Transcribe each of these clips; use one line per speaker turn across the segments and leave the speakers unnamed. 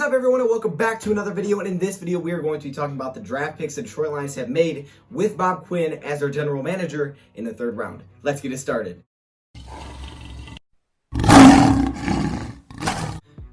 up, everyone, and welcome back to another video. And in this video, we are going to be talking about the draft picks the Detroit Lions have made with Bob Quinn as their general manager in the third round. Let's get it started.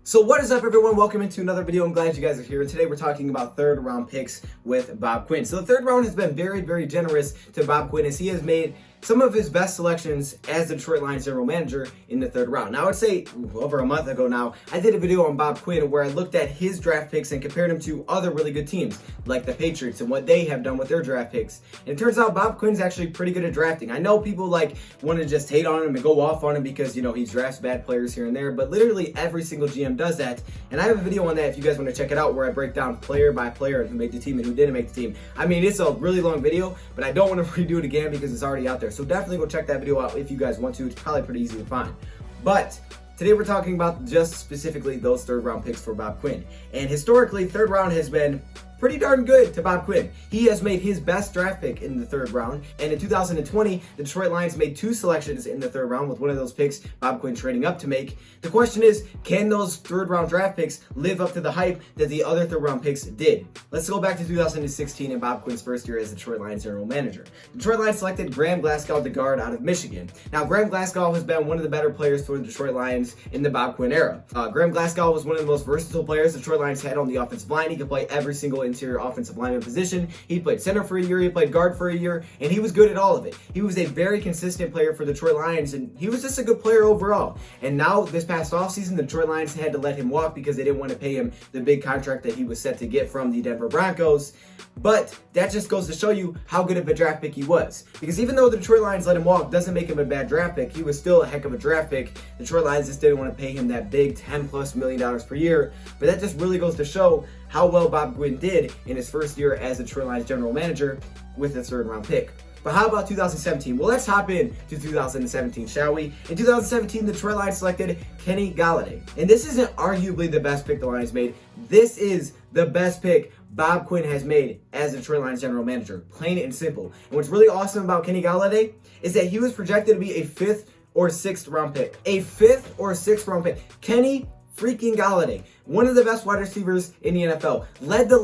So what is up, everyone? Welcome into another video. I'm glad you guys are here. And today we're talking about third round picks with Bob Quinn. So the third round has been very, very generous to Bob Quinn as he has made some of his best selections as the Detroit Lions general manager in the third round. Now, I would say over a month ago now, I did a video on Bob Quinn where I looked at his draft picks and compared him to other really good teams like the Patriots and what they have done with their draft picks. And it turns out Bob Quinn's actually pretty good at drafting. I know people want to just hate on him and go off on him because, he drafts bad players here and there, but literally every single GM does that. And I have a video on that if you guys want to check it out where I break down player by player and who made the team and who didn't make the team. I mean, it's a really long video, but I don't want to redo it again because it's already out there. So definitely go check that video out if you guys want to. It's probably pretty easy to find. But today we're talking about just specifically those third round picks for Bob Quinn. And historically, third round has been pretty darn good to Bob Quinn. He has made his best draft pick in the third round. And in 2020, the Detroit Lions made two selections in the third round with one of those picks Bob Quinn trading up to make. The question is, can those third round draft picks live up to the hype that the other third round picks did? Let's go back to 2016 and Bob Quinn's first year as the Detroit Lions general manager. The Detroit Lions selected Graham Glasgow, the guard out of Michigan. Now, Graham Glasgow has been one of the better players for the Detroit Lions in the Bob Quinn era. Graham Glasgow was one of the most versatile players the Detroit Lions had on the offensive line. He could play every single interior offensive lineman position. He played center for a year, he played guard for a year, and he was good at all of it. He was a very consistent player for the Detroit Lions, and he was just a good player overall. And now, this past offseason, the Detroit Lions had to let him walk because they didn't want to pay him the big contract that he was set to get from the Denver Broncos. But that just goes to show you how good of a draft pick he was. Because even though the Detroit Lions let him walk doesn't make him a bad draft pick, he was still a heck of a draft pick. The Detroit Lions just didn't want to pay him that big $10+ million per year. But that just really goes to show how well Bob Quinn did in his first year as the Detroit Lions general manager with the third round pick. But how about 2017? Well, let's hop in to 2017, shall we? In 2017, the Detroit Lions selected Kenny Golladay. And this isn't arguably the best pick the Lions made. This is the best pick Bob Quinn has made as the Detroit Lions general manager, plain and simple. And what's really awesome about Kenny Golladay is that he was projected to be a 5th or 6th round pick. A 5th or 6th round pick. Kenny freaking Golladay, one of the best wide receivers in the NFL, led the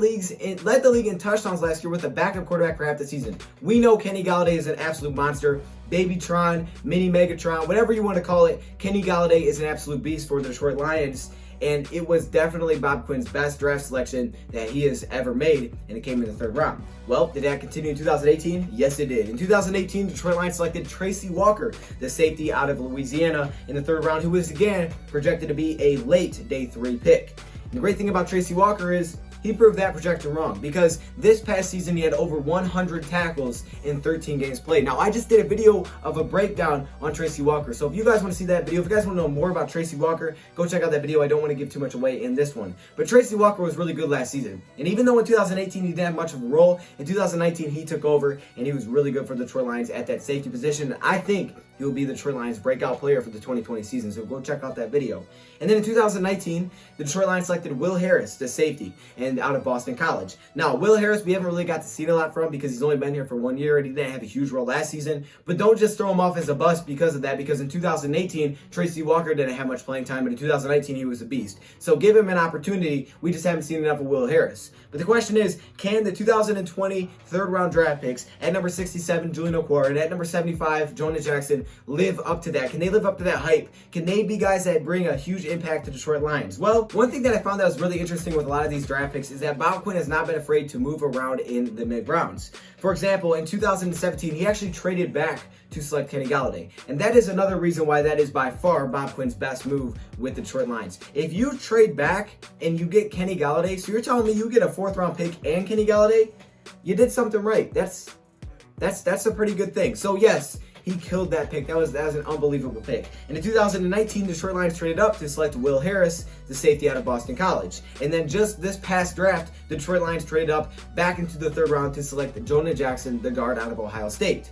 league in touchdowns last year with a backup quarterback for half the season. We know Kenny Golladay is an absolute monster. Babytron, Mini Megatron, whatever you want to call it, Kenny Golladay is an absolute beast for the Detroit Lions. And it was definitely Bob Quinn's best draft selection that he has ever made, and it came in the third round. Well, did that continue in 2018? Yes, it did. In 2018, the Detroit Lions selected Tracy Walker, the safety out of Louisiana, in the third round, who was, again, projected to be a late day 3 pick. And the great thing about Tracy Walker is he proved that projection wrong because this past season he had over 100 tackles in 13 games played. Now, I just did a video of a breakdown on Tracy Walker. So if you guys want to see that video, if you guys want to know more about Tracy Walker, go check out that video. I don't want to give too much away in this one. But Tracy Walker was really good last season. And even though in 2018 he didn't have much of a role, in 2019 he took over and he was really good for the Detroit Lions at that safety position. I think he will be the Detroit Lions breakout player for the 2020 season. So go check out that video. And then in 2019, the Detroit Lions selected Will Harris, the safety, and out of Boston College. Now, Will Harris, we haven't really got to see a lot from because he's only been here for 1 year and he didn't have a huge role last season. But don't just throw him off as a bust because of that, because in 2018, Tracy Walker didn't have much playing time, but in 2019, he was a beast. So give him an opportunity. We just haven't seen enough of Will Harris. But the question is, can the 2020 third round draft picks at number 67, Julian Okwara, and at number 75, Jonah Jackson, live up to that? Can they live up to that hype? Can they be guys that bring a huge impact to Detroit Lions? Well, one thing that I found that was really interesting with a lot of these draft picks is that Bob Quinn has not been afraid to move around in the mid-rounds. For example, in 2017, he actually traded back to select Kenny Golladay. And that is another reason why that is by far Bob Quinn's best move with the Detroit Lions. If you trade back and you get Kenny Golladay, so you're telling me you get a 4th round pick and Kenny Golladay, you did something right. That's a pretty good thing. So yes, he killed that pick. That was an unbelievable pick. And in 2019, the Detroit Lions traded up to select Will Harris, the safety out of Boston College. And then just this past draft, the Detroit Lions traded up back into the third round to select Jonah Jackson, the guard out of Ohio State.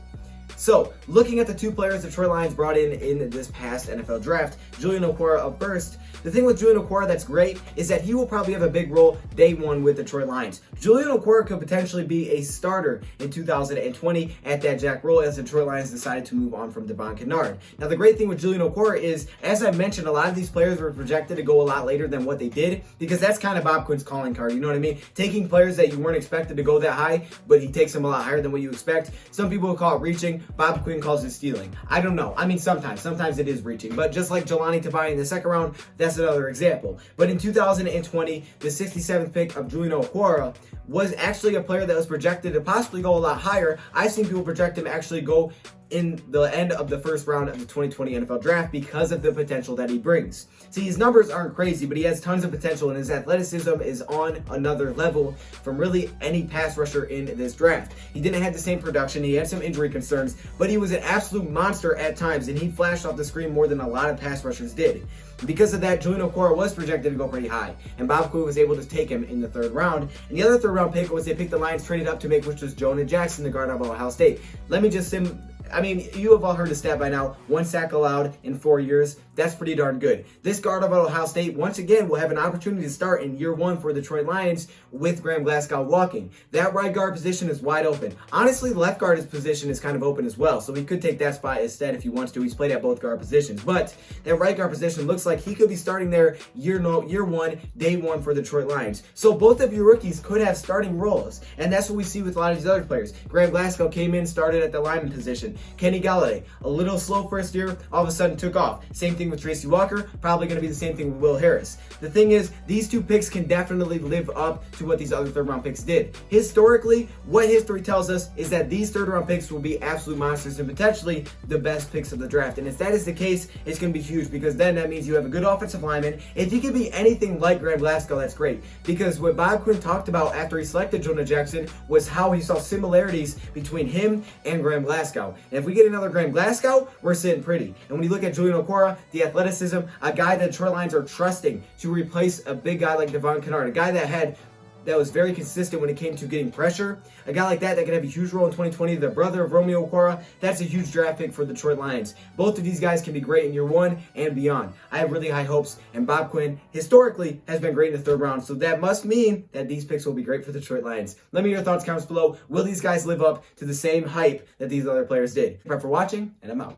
So, looking at the two players the Detroit Lions brought in this past NFL draft, Julian Okwara up first, the The thing with Julian Okwara that's great is that he will probably have a big role day one with the Detroit Lions. Julian Okwara could potentially be a starter in 2020 at that jack role as the Detroit Lions decided to move on from Devon Kennard. Now, the great thing with Julian Okwara is, as I mentioned, a lot of these players were projected to go a lot later than what they did, because that's kind of Bob Quinn's calling card, you know what I mean? Taking players that you weren't expected to go that high, but he takes them a lot higher than what you expect. Some people will call it reaching. Bob Quinn calls it stealing. I don't know. I mean, sometimes it is reaching, but just like Jelani Tavai in the second round, that's another example. But in 2020, the 67th pick of Julian Okwara was actually a player that was projected to possibly go a lot higher. I've seen people project him to actually go in the end of the first round of the 2020 NFL draft because of the potential that he brings. See, his numbers aren't crazy, but he has tons of potential, and his athleticism is on another level from really any pass rusher in this draft. He didn't have the same production, he had some injury concerns, but he was an absolute monster at times, and he flashed off the screen more than a lot of pass rushers did. Because of that, Julian Okwara was projected to go pretty high, and Bob Quinn was able to take him in the third round. And the other third round pick was they picked the Lions traded up to make, which was Jonah Jackson, the guard of Ohio State. Let me just you have all heard the stat by now, 1 sack allowed in 4 years. That's pretty darn good. This guard of Ohio State, once again, will have an opportunity to start in year one for the Detroit Lions with Graham Glasgow walking. That right guard position is wide open. Honestly, the left guard position is kind of open as well, so he could take that spot instead if he wants to. He's played at both guard positions. But that right guard position looks like he could be starting there year one, day one for the Detroit Lions. So both of your rookies could have starting roles, and that's what we see with a lot of these other players. Graham Glasgow came in, started at the lineman position. Kenny Galladay, a little slow first year, all of a sudden took off. Same thing with Tracy Walker, probably going to be the same thing with Will Harris. The thing is, these two picks can definitely live up to what these other third round picks did. Historically, what history tells us is that these third round picks will be absolute monsters and potentially the best picks of the draft. And if that is the case, it's going to be huge, because then that means you have a good offensive lineman. If he can be anything like Graham Glasgow, that's great. Because what Bob Quinn talked about after he selected Jonah Jackson was how he saw similarities between him and Graham Glasgow. And if we get another Graham Glasgow, we're sitting pretty. And when you look at Julian Okwara, the athleticism, a guy that Detroit Lions are trusting to replace a big guy like Devon Kennard, a guy that was very consistent when it came to getting pressure. A guy like that can have a huge role in 2020, the brother of Romeo Okwara, that's a huge draft pick for the Detroit Lions. Both of these guys can be great in year one and beyond. I have really high hopes, and Bob Quinn historically has been great in the third round, so that must mean that these picks will be great for the Detroit Lions. Let me know your thoughts, comments below. Will these guys live up to the same hype that these other players did? Thank you for watching, and I'm out.